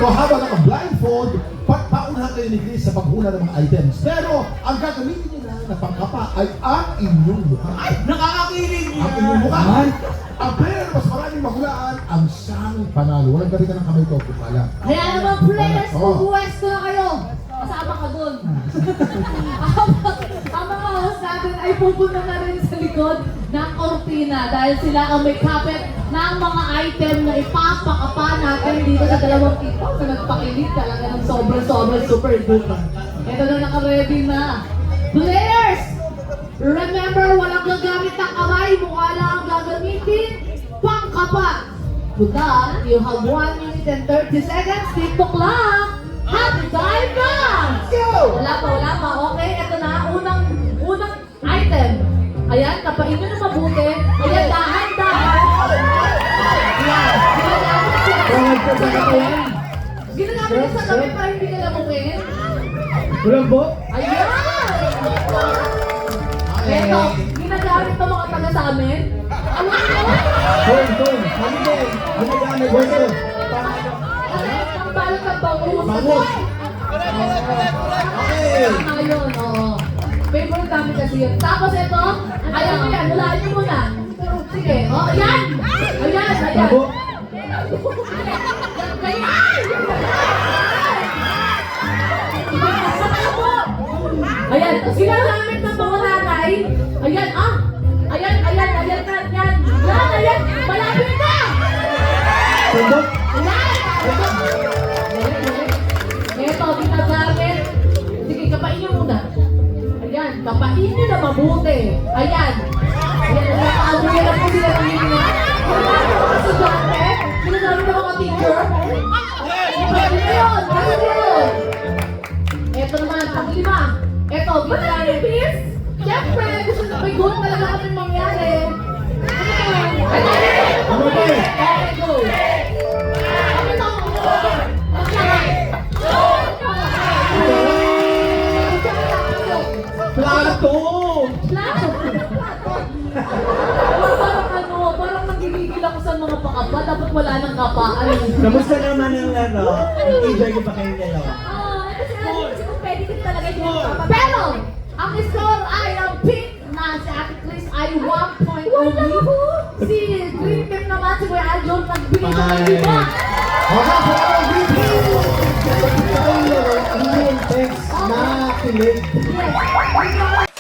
So habang naka-blindfold, paunahan kayo ni Chris sa paghuna ng mga items. Pero ang gagamitin niyo na pangkapa ay ang inyong mukha. Ay, nakakakilig niya. Ang inyong mukha. Pero mas maraming mahulaan ang siyang panalo. Walang gamitan ng kamay ko, kupala. Kaya naman players, bubuwes ko na kayo. Kasama ka dun. Ang mga host natin ay pupunta na rin sa likod ng kortina dahil sila ang may kapit ng mga item na ipapakapa natin dito sa dalawang ito na nagpakilig talaga ng sobrang super duper. Ito na naka-ready na. Players! Remember, walang gagamit ng kamay, mukha lang ang gagamitin. Pangkapa! With that, you have 1 minute and 30 seconds. TikTok lang! Happy time na! Go! Wala pa. Okay, ito na. Unang item. Ayan, tapain nyo na mabuti. Ayan, dahan-dahan. Ayan, ginagamit siya. Ginagamit niya sa gabi para hindi ka lamukin. Walang po? Ayan! Ito, ginagamit ng mga taga sa amin. Alam mo? Phone. Ano ba? Ginagamit ko ito. Ayan, ang balot ng bangus. Bangus. Okay. Tama yun, oo. Favorite namin kasi yun. Tapos ito, ayan mo yan, hulaan nyo muna. Sige, oh, ayan! Ayan! Babo. Ayan, ginagamit ng mga nanay. Ayan, Ayan, malapit na! Sundok. Ayan! Ito, ginagamit. Sige, kapain nyo muna. Ayan, kapain nyo na mabuti. Ayan. Nakaabuya na po sila ng mga. Ginagamit ng mga estudyante. Ginagamit ng mga teacher. Pwede yun. Ito naman, ang lima. Ito, ginagamit. Siyempre, gusto na may goal talaga kami mangyari. Ano ba? Okay, go. Plato. Parang nagigigil ako sa mga pakapa, dapat wala nang kapaan. Kamusta naman ang laro? Enjoy ko pa kayong dalawa? Pero, ang score ay ang pink na si Ate Chris ay 1 point only. Si Green Team naman, si Kuya Aljon, nagbigay ng 5. Mga pala, Ang text na kilig. Yes.